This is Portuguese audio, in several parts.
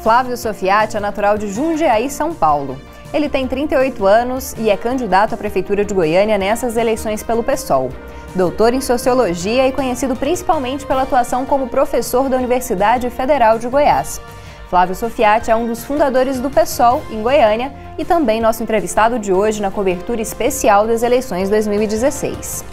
Flávio Sofiati é natural de Jundiaí, São Paulo. Ele tem 38 anos e é candidato à Prefeitura de Goiânia nessas eleições pelo PSOL. Doutor em Sociologia e conhecido principalmente pela atuação como professor da Universidade Federal de Goiás. Flávio Sofiati é um dos fundadores do PSOL em Goiânia e também nosso entrevistado de hoje na cobertura especial das eleições 2016.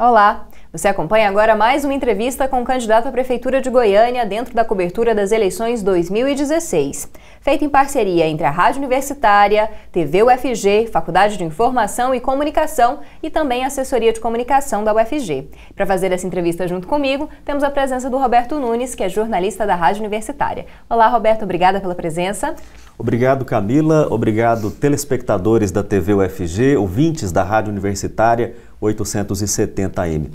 Olá! Você acompanha agora mais uma entrevista com o candidato à Prefeitura de Goiânia dentro da cobertura das eleições 2016, feita em parceria entre a Rádio Universitária, TV UFG, Faculdade de Informação e Comunicação e também a Assessoria de Comunicação da UFG. Para fazer essa entrevista junto comigo, temos a presença do Roberto Nunes, que é jornalista da Rádio Universitária. Olá, Roberto, obrigada pela presença. Obrigado, Camila. Obrigado, telespectadores da TV UFG, ouvintes da Rádio Universitária 870M.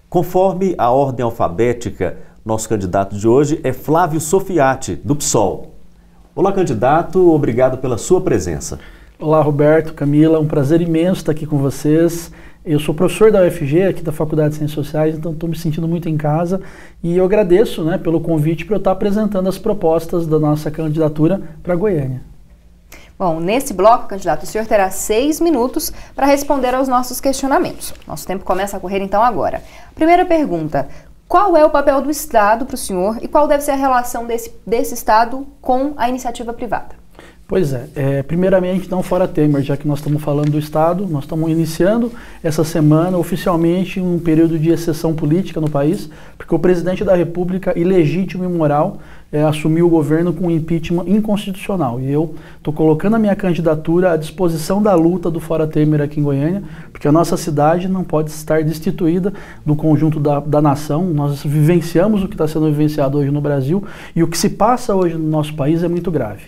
Conforme a ordem alfabética, nosso candidato de hoje é Flávio Sofiati, do PSOL. Olá, candidato, obrigado pela sua presença. Olá, Roberto, Camila, um prazer imenso estar aqui com vocês. Eu sou professor da UFG, aqui da Faculdade de Ciências Sociais, então estou me sentindo muito em casa e eu agradeço, pelo convite para eu estar apresentando as propostas da nossa candidatura para Goiânia. Bom, nesse bloco, candidato, o senhor terá 6 minutos para responder aos nossos questionamentos. Nosso tempo começa a correr então agora. Primeira pergunta, qual é o papel do Estado para o senhor e qual deve ser a relação desse Estado com a iniciativa privada? Pois é, primeiramente então Fora Temer, já que nós estamos falando do Estado, nós estamos iniciando essa semana oficialmente um período de exceção política no país, porque o presidente da República, ilegítimo e imoral, assumiu o governo com um impeachment inconstitucional. E eu estou colocando a minha candidatura à disposição da luta do Fora Temer aqui em Goiânia, porque a nossa cidade não pode estar destituída do conjunto da nação. Nós vivenciamos o que está sendo vivenciado hoje no Brasil e o que se passa hoje no nosso país é muito grave.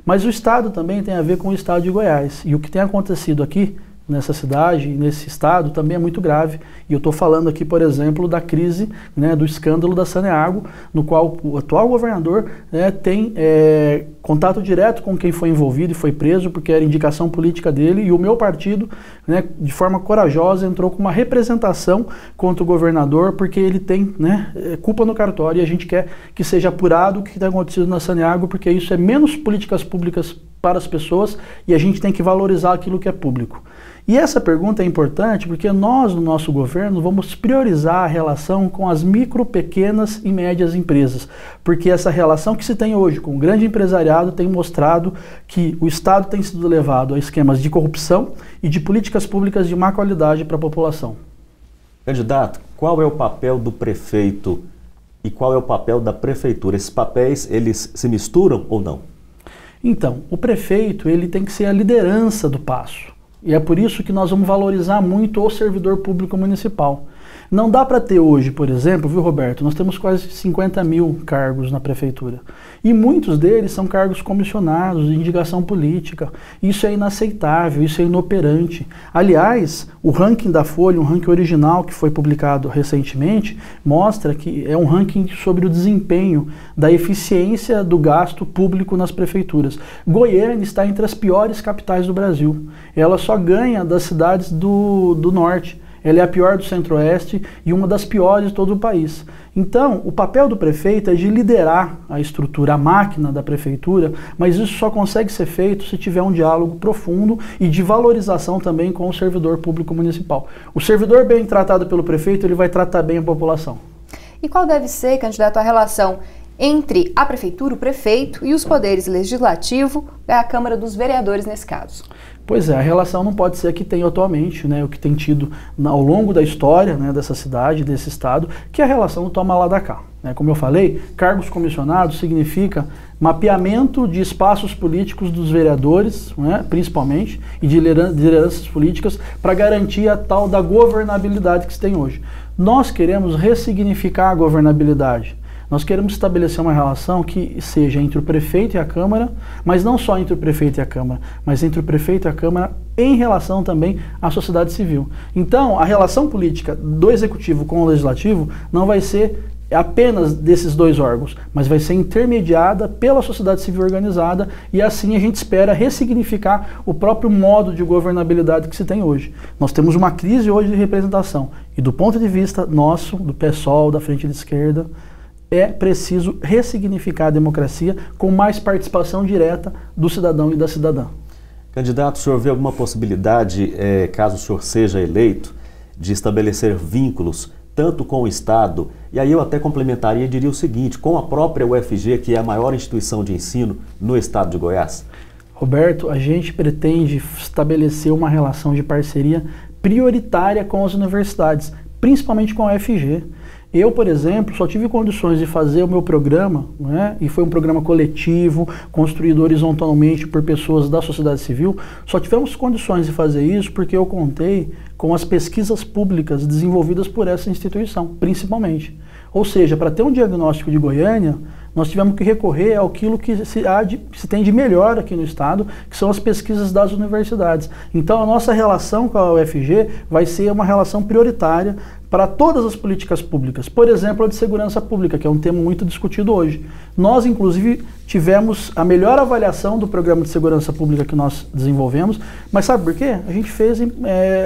Mas o Estado também tem a ver com o Estado de Goiás. E o que tem acontecido aqui, nessa cidade, nesse Estado, também é muito grave. E eu estou falando aqui, por exemplo, da crise, do escândalo da Saneago, no qual o atual governador tem contato direto com quem foi envolvido e foi preso, porque era indicação política dele, e o meu partido, de forma corajosa, entrou com uma representação contra o governador, porque ele tem culpa no cartório, e a gente quer que seja apurado o que tem acontecido na Saneago, porque isso é menos políticas públicas para as pessoas, e a gente tem que valorizar aquilo que é público. E essa pergunta é importante porque nós, no nosso governo, vamos priorizar a relação com as micro, pequenas e médias empresas. Porque essa relação que se tem hoje com o grande empresariado tem mostrado que o Estado tem sido levado a esquemas de corrupção e de políticas públicas de má qualidade para a população. Candidato, qual é o papel do prefeito e qual é o papel da prefeitura? Esses papéis, eles se misturam ou não? Então, o prefeito ele tem que ser a liderança do passo. E é por isso que nós vamos valorizar muito o servidor público municipal. Não dá para ter hoje, por exemplo, viu, Roberto? Nós temos quase 50 mil cargos na prefeitura. E muitos deles são cargos comissionados, de indicação política. Isso é inaceitável, isso é inoperante. Aliás, o ranking da Folha, um ranking original que foi publicado recentemente, mostra que é um ranking sobre o desempenho da eficiência do gasto público nas prefeituras. Goiânia está entre as piores capitais do Brasil. Ela só ganha das cidades do norte. Ela é a pior do Centro-Oeste e uma das piores de todo o país. Então, o papel do prefeito é de liderar a estrutura, a máquina da prefeitura, mas isso só consegue ser feito se tiver um diálogo profundo e de valorização também com o servidor público municipal. O servidor bem tratado pelo prefeito, ele vai tratar bem a população. E qual deve ser, candidato, a relação entre a prefeitura, o prefeito e os poderes legislativo e a Câmara dos Vereadores nesse caso? Pois é, a relação não pode ser a que tem atualmente, o que tem tido ao longo da história dessa cidade, desse estado, que é a relação do toma lá da cá. Como eu falei, cargos comissionados significa mapeamento de espaços políticos dos vereadores, principalmente, e de lideranças políticas para garantir a tal da governabilidade que se tem hoje. Nós queremos ressignificar a governabilidade. Nós queremos estabelecer uma relação que seja entre o prefeito e a Câmara, mas não só entre o prefeito e a Câmara, mas entre o prefeito e a Câmara em relação também à sociedade civil. Então, a relação política do Executivo com o Legislativo não vai ser apenas desses dois órgãos, mas vai ser intermediada pela sociedade civil organizada e assim a gente espera ressignificar o próprio modo de governabilidade que se tem hoje. Nós temos uma crise hoje de representação e do ponto de vista nosso, do PSOL, da Frente de Esquerda, é preciso ressignificar a democracia com mais participação direta do cidadão e da cidadã. Candidato, o senhor vê alguma possibilidade, caso o senhor seja eleito, de estabelecer vínculos tanto com o Estado, e aí eu até complementaria e diria o seguinte, com a própria UFG, que é a maior instituição de ensino no estado de Goiás? Roberto, a gente pretende estabelecer uma relação de parceria prioritária com as universidades, principalmente com a UFG. Eu, por exemplo, só tive condições de fazer o meu programa, né, e foi um programa coletivo, construído horizontalmente por pessoas da sociedade civil, só tivemos condições de fazer isso porque eu contei com as pesquisas públicas desenvolvidas por essa instituição, principalmente. Ou seja, para ter um diagnóstico de Goiânia, nós tivemos que recorrer àquilo que se tem de melhor aqui no estado, que são as pesquisas das universidades. Então a nossa relação com a UFG vai ser uma relação prioritária para todas as políticas públicas. Por exemplo, a de segurança pública, que é um tema muito discutido hoje. Nós, inclusive, tivemos a melhor avaliação do programa de segurança pública que nós desenvolvemos, mas sabe por quê? A gente fez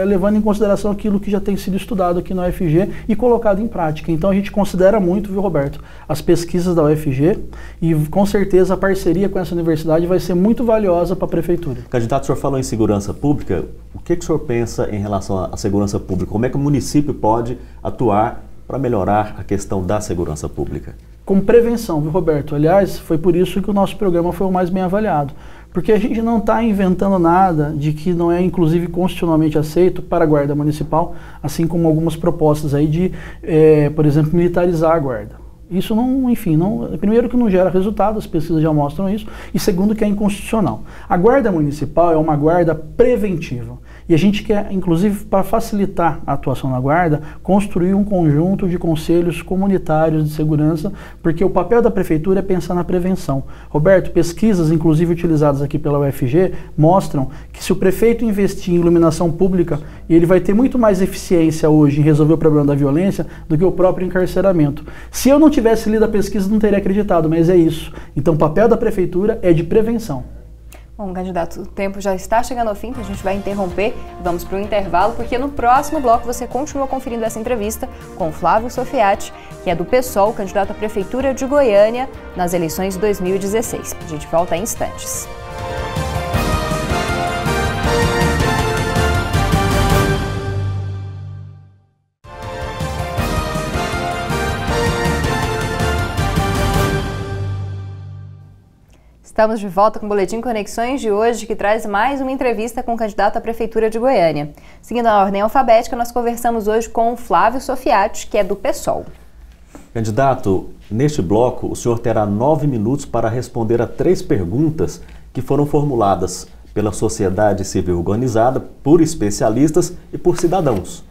levando em consideração aquilo que já tem sido estudado aqui na UFG e colocado em prática. Então a gente considera muito, viu, Roberto, as pesquisas da UFG e com certeza a parceria com essa universidade vai ser muito valiosa para a prefeitura. Candidato, o senhor falou em segurança pública, o que o senhor pensa em relação à segurança pública? Como é que o município pode atuar para melhorar a questão da segurança pública? Com prevenção, viu, Roberto? Aliás, foi por isso que o nosso programa foi o mais bem avaliado. Porque a gente não está inventando nada de que não é, inclusive, constitucionalmente aceito para a Guarda Municipal, assim como algumas propostas aí de, por exemplo, militarizar a Guarda. Isso não, enfim, primeiro que não gera resultado, as pesquisas já mostram isso, e segundo que é inconstitucional. A Guarda Municipal é uma guarda preventiva. E a gente quer, inclusive, para facilitar a atuação da Guarda, construir um conjunto de conselhos comunitários de segurança, porque o papel da Prefeitura é pensar na prevenção. Roberto, pesquisas, inclusive utilizadas aqui pela UFG, mostram que se o prefeito investir em iluminação pública, ele vai ter muito mais eficiência hoje em resolver o problema da violência do que o próprio encarceramento. Se eu não tivesse lido a pesquisa, não teria acreditado, mas é isso. Então, o papel da Prefeitura é de prevenção. Bom, candidato, o tempo já está chegando ao fim, então a gente vai interromper, vamos para o intervalo, porque no próximo bloco você continua conferindo essa entrevista com Flávio Sofiati, que é do PSOL, candidato à Prefeitura de Goiânia nas eleições de 2016. A gente volta em instantes. Estamos de volta com o Boletim Conexões de hoje, que traz mais uma entrevista com o candidato à Prefeitura de Goiânia. Seguindo a ordem alfabética, nós conversamos hoje com o Flávio Sofiati, que é do PSOL. Candidato, neste bloco, o senhor terá 9 minutos para responder a 3 perguntas que foram formuladas pela sociedade civil organizada, por especialistas e por cidadãos.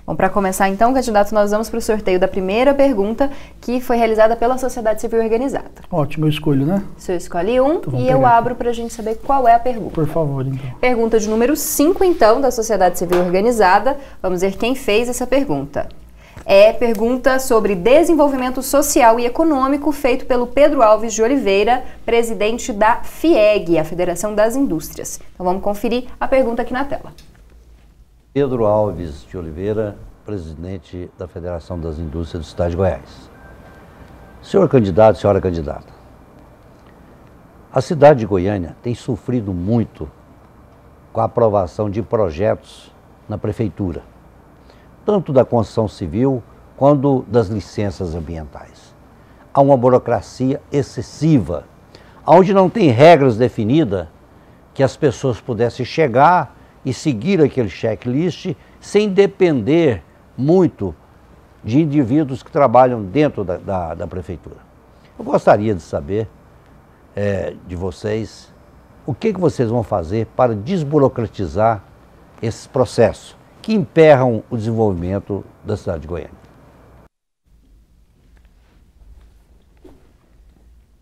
Bom, para começar então, candidato, nós vamos para o sorteio da primeira pergunta, que foi realizada pela sociedade civil organizada. Ótimo, eu escolho, né? O senhor escolhe um então, e eu abro para a gente saber qual é a pergunta. Por favor, então. Pergunta de número 5, então, da sociedade civil organizada. Vamos ver quem fez essa pergunta. É pergunta sobre desenvolvimento social e econômico feito pelo Pedro Alves de Oliveira, presidente da FIEG, a Federação das Indústrias. Então vamos conferir a pergunta aqui na tela. Pedro Alves de Oliveira, presidente da Federação das Indústrias do Estado de Goiás. Senhor candidato, senhora candidata, a cidade de Goiânia tem sofrido muito com a aprovação de projetos na prefeitura, tanto da construção civil quanto das licenças ambientais. Há uma burocracia excessiva, onde não tem regras definidas que as pessoas pudessem chegar e seguir aquele checklist sem depender muito de indivíduos que trabalham dentro da prefeitura. Eu gostaria de saber de vocês o que vocês vão fazer para desburocratizar esses processos que emperram o desenvolvimento da cidade de Goiânia.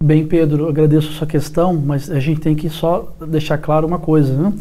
Bem, Pedro, eu agradeço a sua questão, mas a gente tem que só deixar claro uma coisa, né?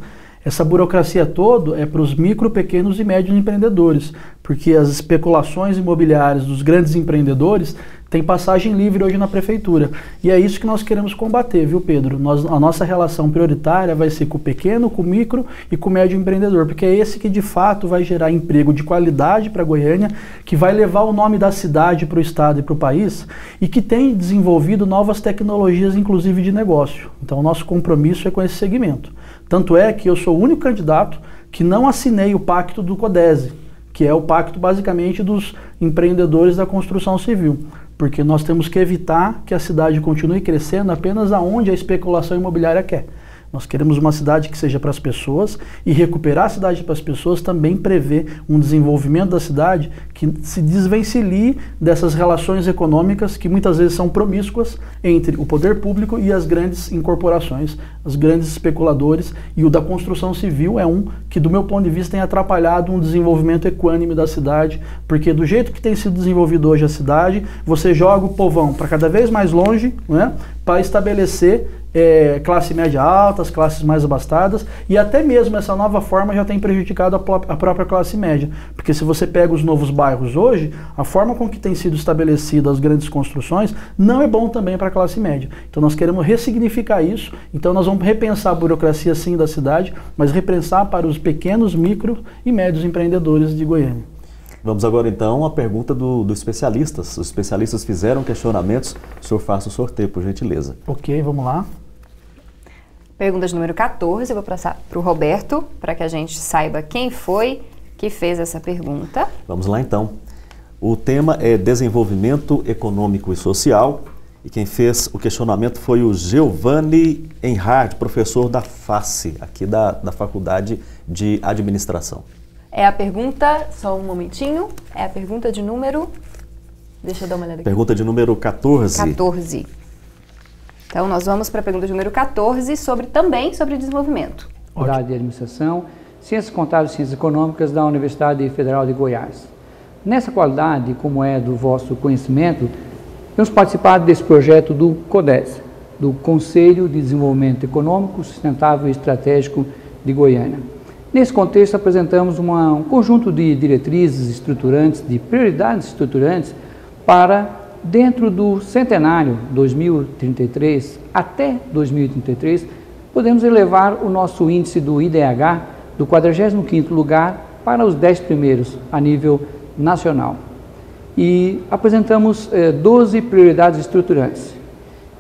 Essa burocracia toda é para os micro, pequenos e médios empreendedores, porque as especulações imobiliárias dos grandes empreendedores têm passagem livre hoje na prefeitura. E é isso que nós queremos combater, viu, Pedro? A nossa relação prioritária vai ser com o pequeno, com o micro e com o médio empreendedor, porque é esse que de fato vai gerar emprego de qualidade para Goiânia, que vai levar o nome da cidade para o estado e para o país, e que tem desenvolvido novas tecnologias, inclusive de negócio. Então, o nosso compromisso é com esse segmento. Tanto é que eu sou o único candidato que não assinei o pacto do CODESE, que é o pacto basicamente dos empreendedores da construção civil, porque nós temos que evitar que a cidade continue crescendo apenas aonde a especulação imobiliária quer. Nós queremos uma cidade que seja para as pessoas, e recuperar a cidade para as pessoas também prevê um desenvolvimento da cidade que se desvencilhe dessas relações econômicas que muitas vezes são promíscuas entre o poder público e as grandes incorporações, os grandes especuladores, e o da construção civil é um que, do meu ponto de vista, tem atrapalhado um desenvolvimento equânime da cidade, porque do jeito que tem sido desenvolvido hoje a cidade, você joga o povão para cada vez mais longe, né, para estabelecer classe média alta, as classes mais abastadas, e até mesmo essa nova forma já tem prejudicado a própria classe média, porque se você pega os novos bairros hoje, a forma com que tem sido estabelecidas as grandes construções não é bom também para a classe média. Então nós queremos ressignificar isso, então nós vamos repensar a burocracia sim da cidade, mas repensar para os pequenos, micro e médios empreendedores de Goiânia. Vamos agora então à pergunta dos especialistas. Os especialistas fizeram questionamentos, o senhor faça o sorteio, por gentileza. Ok, vamos lá. Pergunta de número 14, eu vou passar para o Roberto, para que a gente saiba quem foi que fez essa pergunta. Vamos lá então. O tema é desenvolvimento econômico e social, e quem fez o questionamento foi o Giovanni Enhard, professor da FACE, aqui da Faculdade de Administração. É a pergunta, só um momentinho, é a pergunta de número, deixa eu dar uma olhada aqui. Pergunta de número 14. 14. Então, nós vamos para a pergunta de número 14, também sobre desenvolvimento. Faculdade de Administração, Ciências Contábeis e Ciências Econômicas da Universidade Federal de Goiás. Nessa qualidade, como é do vosso conhecimento, temos participado desse projeto do CODESE, do Conselho de Desenvolvimento Econômico, Sustentável e Estratégico de Goiânia. Nesse contexto, apresentamos um conjunto de diretrizes estruturantes, de prioridades estruturantes para, dentro do centenário 2033 até 2033, podemos elevar o nosso índice do IDH do 45º lugar para os 10 primeiros a nível nacional. E apresentamos 12 prioridades estruturantes.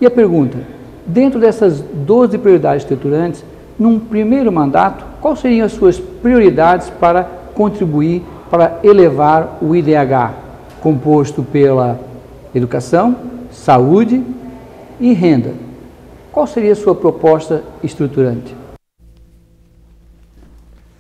E a pergunta, dentro dessas 12 prioridades estruturantes, num primeiro mandato, quais seriam as suas prioridades para contribuir para elevar o IDH, composto pela educação, saúde e renda? Qual seria a sua proposta estruturante?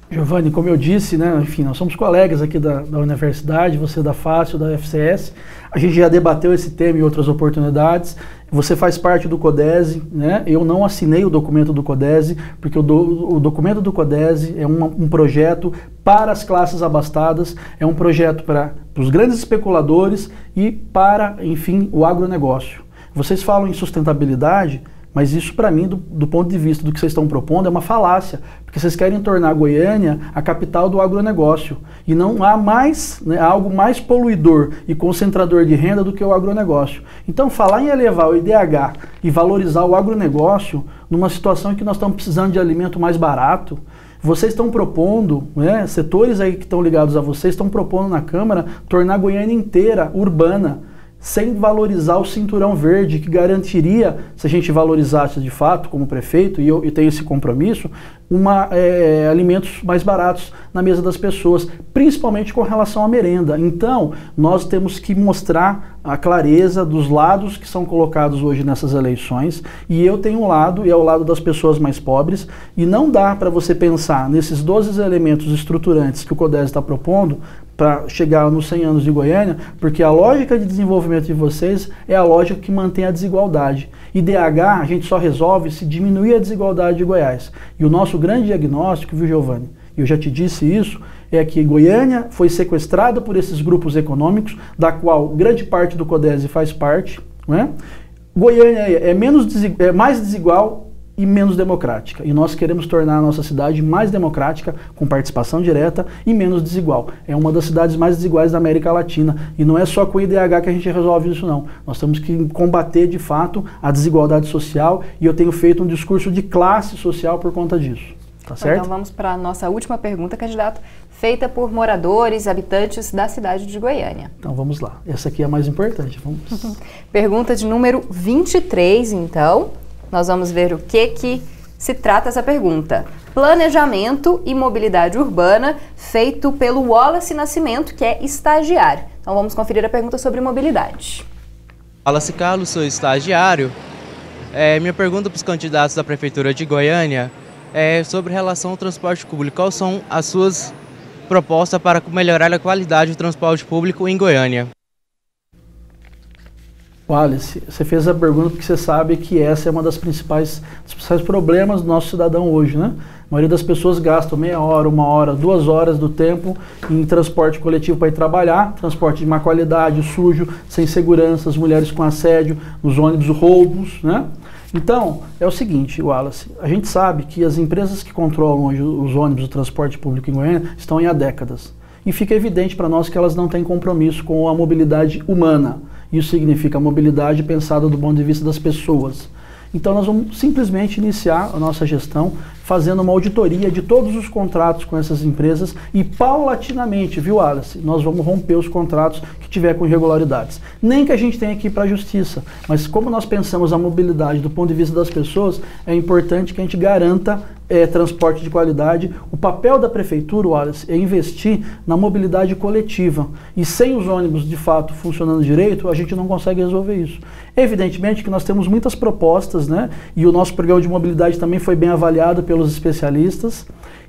Giovanni, como eu disse, né, enfim, nós somos colegas aqui da universidade, você da FACE, da FCS, a gente já debateu esse tema em outras oportunidades, você faz parte do CODESE, né, eu não assinei o documento do CODESE, porque o documento do CODESE é um projeto para as classes abastadas, é um projeto para os grandes especuladores e para, enfim, o agronegócio. Vocês falam em sustentabilidade, mas isso, para mim, do ponto de vista do que vocês estão propondo, é uma falácia, porque vocês querem tornar Goiânia a capital do agronegócio. E não há mais, né, algo mais poluidor e concentrador de renda do que o agronegócio. Então, falar em elevar o IDH e valorizar o agronegócio, numa situação em que nós estamos precisando de alimento mais barato, vocês estão propondo, né, setores aí que estão ligados a vocês, estão propondo na Câmara tornar Goiânia inteira urbana, sem valorizar o cinturão verde, que garantiria, se a gente valorizasse de fato como prefeito, e eu tenho esse compromisso, alimentos mais baratos na mesa das pessoas, principalmente com relação à merenda. Então, nós temos que mostrar a clareza dos lados que são colocados hoje nessas eleições, e eu tenho um lado, e é o lado das pessoas mais pobres, e não dá para você pensar nesses 12 elementos estruturantes que o CODESE está propondo, para chegar nos 100 anos de Goiânia, porque a lógica de desenvolvimento de vocês é a lógica que mantém a desigualdade. IDH a gente só resolve se diminuir a desigualdade de Goiás. E o nosso grande diagnóstico, viu, Giovanni, eu já te disse isso, é que Goiânia foi sequestrada por esses grupos econômicos, da qual grande parte do CODESE faz parte, né? Goiânia é mais desigual e menos democrática. E nós queremos tornar a nossa cidade mais democrática, com participação direta e menos desigual. É uma das cidades mais desiguais da América Latina. E não é só com o IDH que a gente resolve isso, não. Nós temos que combater, de fato, a desigualdade social, e eu tenho feito um discurso de classe social por conta disso. Tá certo? Então vamos para a nossa última pergunta, candidato, feita por moradores, habitantes da cidade de Goiânia. Então vamos lá. Essa aqui é a mais importante. Vamos. Pergunta de número 23, então. Nós vamos ver o que se trata essa pergunta. Planejamento e mobilidade urbana, feito pelo Wallace Nascimento, que é estagiário. Então vamos conferir a pergunta sobre mobilidade. Wallace Carlos, sou estagiário. Minha pergunta para os candidatos da Prefeitura de Goiânia é sobre relação ao transporte público. Quais são as suas propostas para melhorar a qualidade do transporte público em Goiânia? Wallace, você fez a pergunta porque você sabe que essa é uma dos principais problemas do nosso cidadão hoje, né? A maioria das pessoas gastam meia hora, 1 hora, 2 horas do tempo em transporte coletivo para ir trabalhar, transporte de má qualidade, sujo, sem segurança, as mulheres com assédio, os ônibus roubos, né? Então, é o seguinte, Wallace, a gente sabe que as empresas que controlam hoje os ônibus, o transporte público em Goiânia, estão há décadas. E fica evidente para nós que elas não têm compromisso com a mobilidade humana. Isso significa a mobilidade pensada do ponto de vista das pessoas. Então nós vamos simplesmente iniciar a nossa gestão fazendo uma auditoria de todos os contratos com essas empresas e paulatinamente, viu, Wallace, nós vamos romper os contratos que tiver com irregularidades. Nem que a gente tenha que ir para a justiça, mas como nós pensamos a mobilidade do ponto de vista das pessoas, é importante que a gente garanta transporte de qualidade. O papel da prefeitura, Wallace, é investir na mobilidade coletiva. E sem os ônibus, de fato, funcionando direito, a gente não consegue resolver isso. Evidentemente que nós temos muitas propostas, né? E o nosso programa de mobilidade também foi bem avaliado pelos especialistas.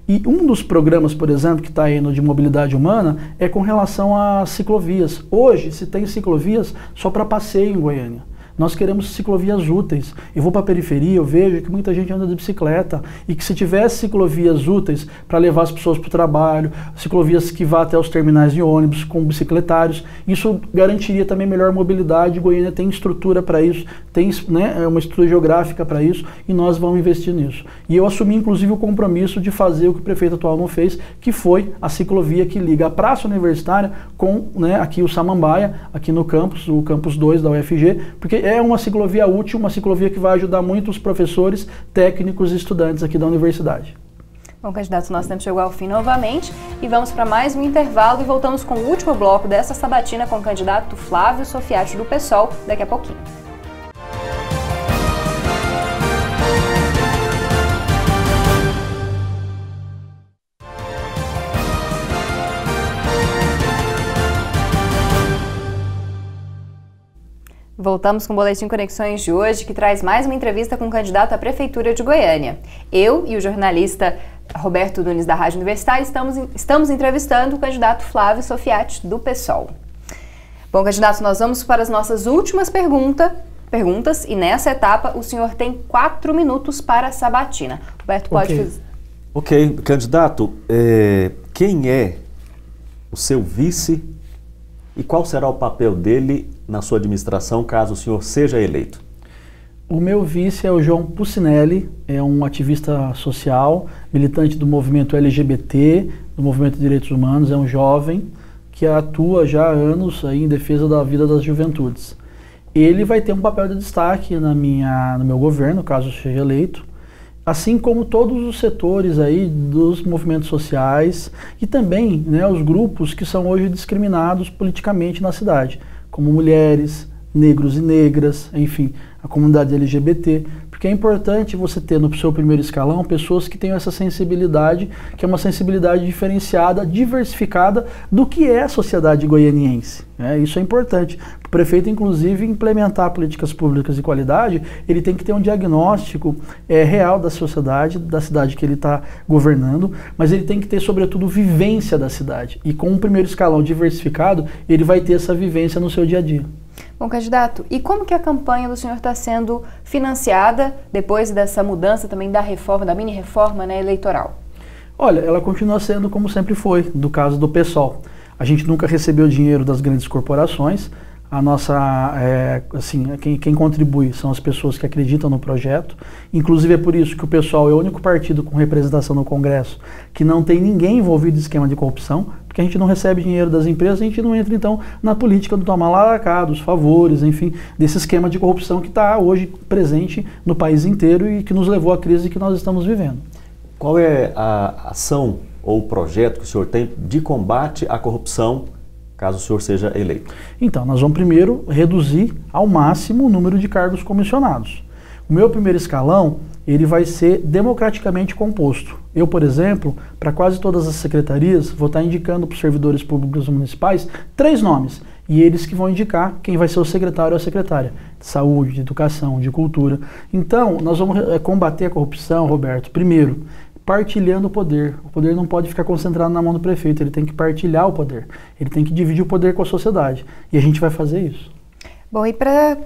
E um dos programas, por exemplo, que está aí no de mobilidade humana, é com relação às ciclovias. Hoje, se tem ciclovias só para passeio em Goiânia. Nós queremos ciclovias úteis. Eu vou para a periferia, eu vejo que muita gente anda de bicicleta e que se tivesse ciclovias úteis para levar as pessoas para o trabalho, ciclovias que vá até os terminais de ônibus com bicicletários, isso garantiria também melhor mobilidade. Goiânia tem estrutura para isso, tem, né, uma estrutura geográfica para isso, e nós vamos investir nisso. E eu assumi inclusive o compromisso de fazer o que o prefeito atual não fez, que foi a ciclovia que liga a Praça Universitária com, né, aqui o Samambaia, aqui no campus, o campus 2 da UFG, porque é uma ciclovia útil, uma ciclovia que vai ajudar muito os professores, técnicos e estudantes aqui da universidade. Bom, candidato, nosso tempo chegou ao fim novamente e vamos para mais um intervalo e voltamos com o último bloco dessa sabatina com o candidato Flávio Sofiati do PSOL daqui a pouquinho. Voltamos com o Boletim Conexões de hoje, que traz mais uma entrevista com o candidato à Prefeitura de Goiânia. Eu e o jornalista Roberto Nunes, da Rádio Universitária, estamos entrevistando o candidato Flávio Sofiati, do PSOL. Bom, candidato, nós vamos para as nossas últimas perguntas e nessa etapa o senhor tem 4 minutos para a sabatina. Roberto, pode fazer. Ok, candidato, quem é o seu vice e qual será o papel dele na sua administração, caso o senhor seja eleito? O meu vice é o João Pucinelli, é um ativista social, militante do movimento LGBT, do movimento de direitos humanos, é um jovem que atua já há anos aí em defesa da vida das juventudes. Ele vai ter um papel de destaque no meu governo, caso eu seja eleito, assim como todos os setores aí dos movimentos sociais e também, né, os grupos que são hoje discriminados politicamente na cidade, como mulheres, negros e negras, enfim, a comunidade LGBT, porque é importante você ter no seu primeiro escalão pessoas que tenham essa sensibilidade, que é uma sensibilidade diferenciada, diversificada do que é a sociedade goianiense. Isso é importante. O prefeito, inclusive, implementar políticas públicas de qualidade, ele tem que ter um diagnóstico real da sociedade, da cidade que ele está governando, mas ele tem que ter, sobretudo, vivência da cidade. E com um primeiro escalão diversificado, ele vai ter essa vivência no seu dia a dia. Bom, candidato, e como que a campanha do senhor está sendo financiada depois dessa mudança também da reforma, da mini-reforma, né, eleitoral? Olha, ela continua sendo como sempre foi, do caso do PSOL. A gente nunca recebeu dinheiro das grandes corporações, a nossa, quem contribui são as pessoas que acreditam no projeto. Inclusive é por isso que o PSOL é o único partido com representação no Congresso que não tem ninguém envolvido em esquema de corrupção, porque a gente não recebe dinheiro das empresas, a gente não entra então na política do tomar lá cá, dos favores, enfim, desse esquema de corrupção que está hoje presente no país inteiro e que nos levou à crise que nós estamos vivendo. Qual é a ação ou o projeto que o senhor tem de combate à corrupção, caso o senhor seja eleito? Então, nós vamos primeiro reduzir ao máximo o número de cargos comissionados. O meu primeiro escalão, ele vai ser democraticamente composto. Eu, por exemplo, para quase todas as secretarias, vou estar indicando para os servidores públicos municipais 3 nomes. E eles que vão indicar quem vai ser o secretário ou a secretária de saúde, de educação, de cultura. Então, nós vamos combater a corrupção, Roberto, primeiro, partilhando o poder. O poder não pode ficar concentrado na mão do prefeito, ele tem que partilhar o poder. Ele tem que dividir o poder com a sociedade. E a gente vai fazer isso. Bom, e para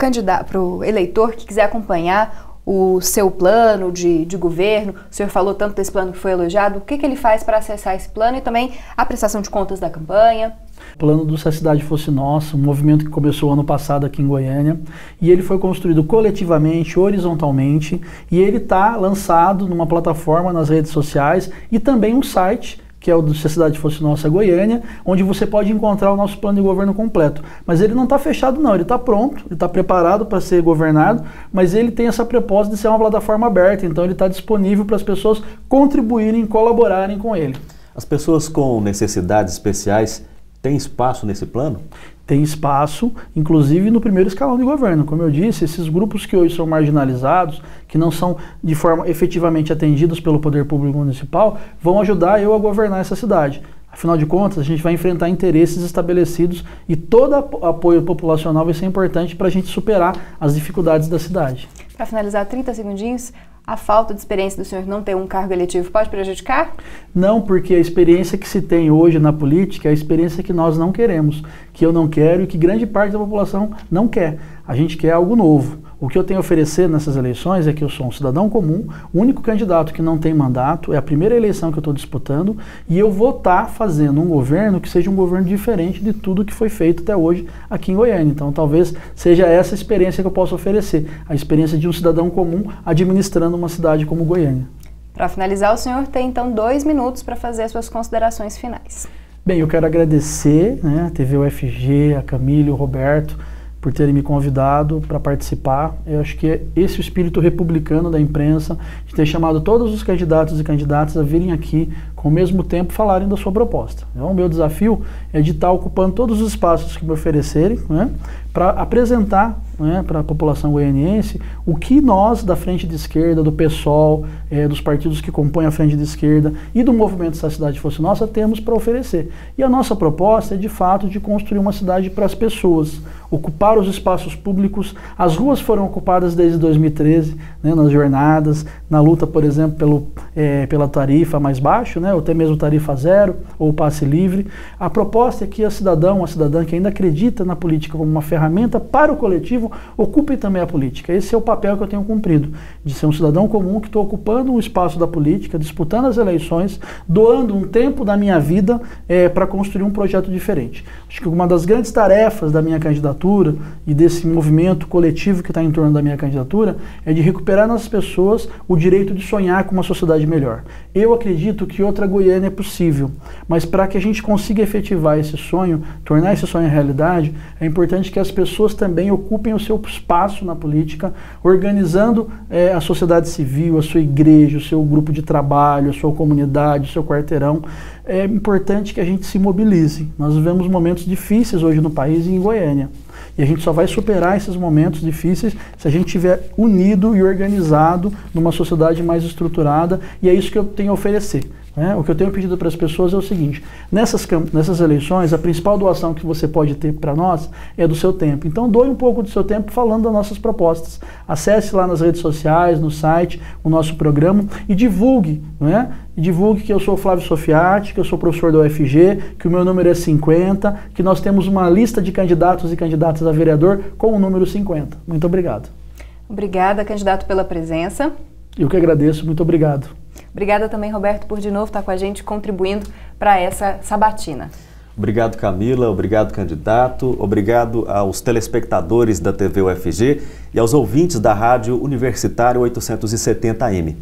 o eleitor que quiser acompanhar o seu plano de governo, o senhor falou tanto desse plano que foi elogiado, o que ele faz para acessar esse plano e também a prestação de contas da campanha? O plano do Se a Cidade Fosse Nossa, um movimento que começou ano passado aqui em Goiânia, e ele foi construído coletivamente, horizontalmente, e ele está lançado numa plataforma nas redes sociais e também um site, que é o do Se a Cidade Fosse Nossa Goiânia, onde você pode encontrar o nosso plano de governo completo. Mas ele não está fechado não, ele está pronto, ele está preparado para ser governado, mas ele tem essa proposta de ser uma plataforma aberta, então ele está disponível para as pessoas contribuírem, colaborarem com ele. As pessoas com necessidades especiais têm espaço nesse plano? Tem espaço, inclusive no primeiro escalão de governo. Como eu disse, esses grupos que hoje são marginalizados, que não são de forma efetivamente atendidos pelo poder público municipal, vão ajudar eu a governar essa cidade. Afinal de contas, a gente vai enfrentar interesses estabelecidos e todo apoio populacional vai ser importante para a gente superar as dificuldades da cidade. Para finalizar, 30 segundinhos. A falta de experiência do senhor não ter um cargo eletivo pode prejudicar? Não, porque a experiência que se tem hoje na política é a experiência que nós não queremos, que eu não quero e que grande parte da população não quer. A gente quer algo novo. O que eu tenho a oferecer nessas eleições é que eu sou um cidadão comum, o único candidato que não tem mandato, é a primeira eleição que eu estou disputando, e eu vou estar fazendo um governo que seja um governo diferente de tudo que foi feito até hoje aqui em Goiânia. Então talvez seja essa a experiência que eu possa oferecer, a experiência de um cidadão comum administrando uma cidade como Goiânia. Para finalizar, o senhor tem então 2 minutos para fazer as suas considerações finais. Bem, eu quero agradecer a TV UFG, a Camila, o Roberto, por terem me convidado para participar. Eu acho que é esse o espírito republicano da imprensa, de ter chamado todos os candidatos e candidatas a virem aqui com o mesmo tempo falarem da sua proposta. Então, o meu desafio é de estar ocupando todos os espaços que me oferecerem, para apresentar para a população goianiense o que nós da frente de esquerda, do PSOL, dos partidos que compõem a frente de esquerda e do movimento Se a Cidade Fosse Nossa temos para oferecer. E a nossa proposta é de fato de construir uma cidade para as pessoas, ocupar os espaços públicos. As ruas foram ocupadas desde 2013, nas jornadas, na luta, por exemplo, pela tarifa mais baixo, ou até mesmo tarifa zero, ou passe livre. A proposta é que a cidadã que ainda acredita na política como uma ferramenta para o coletivo, ocupe também a política. Esse é o papel que eu tenho cumprido, de ser um cidadão comum que estou ocupando um espaço da política, disputando as eleições, doando um tempo da minha vida para construir um projeto diferente. Acho que uma das grandes tarefas da minha candidatura e desse movimento coletivo que está em torno da minha candidatura é de recuperar nas pessoas o direito de sonhar com uma sociedade melhor. Eu acredito que outra Goiânia é possível, mas para que a gente consiga efetivar esse sonho, tornar esse sonho realidade, é importante que as pessoas também ocupem o seu espaço na política, organizando a sociedade civil, a sua igreja, o seu grupo de trabalho, a sua comunidade, o seu quarteirão. É importante que a gente se mobilize. Nós vivemos momentos difíceis hoje no país e em Goiânia. E a gente só vai superar esses momentos difíceis se a gente estiver unido e organizado numa sociedade mais estruturada, e é isso que eu tenho a oferecer. O que eu tenho pedido para as pessoas é o seguinte: nessas eleições, a principal doação que você pode ter para nós é do seu tempo. Então doe um pouco do seu tempo falando das nossas propostas. Acesse lá nas redes sociais, no site, o nosso programa e divulgue, Divulgue que eu sou o Flávio Sofiati, que eu sou professor da UFG, que o meu número é 50, que nós temos uma lista de candidatos e candidatas a vereador com o número 50. Muito obrigado. Obrigada, candidato, pela presença. Eu que agradeço, muito obrigado. Obrigada também, Roberto, por de novo estar com a gente contribuindo para essa sabatina. Obrigado, Camila. Obrigado, candidato. Obrigado aos telespectadores da TV UFG e aos ouvintes da Rádio Universitária 870M.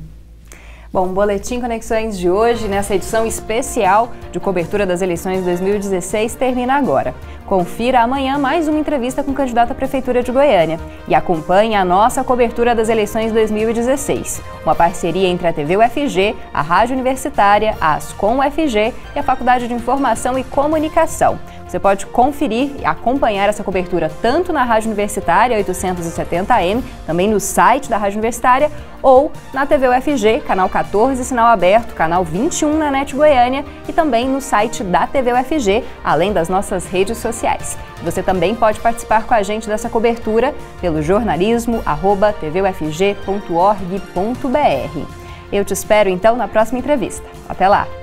Bom, o Boletim Conexões de hoje, nessa edição especial de cobertura das eleições de 2016, termina agora. Confira amanhã mais uma entrevista com o candidato à Prefeitura de Goiânia e acompanhe a nossa cobertura das eleições de 2016. Uma parceria entre a TV UFG, a Rádio Universitária, a Ascom UFG e a Faculdade de Informação e Comunicação. Você pode conferir e acompanhar essa cobertura tanto na Rádio Universitária 870M, também no site da Rádio Universitária, ou na TV UFG, canal 14, sinal aberto, canal 21 na NET Goiânia e também no site da TV UFG, além das nossas redes sociais. Você também pode participar com a gente dessa cobertura pelo jornalismo@tvufg.org.br. Eu te espero então na próxima entrevista. Até lá!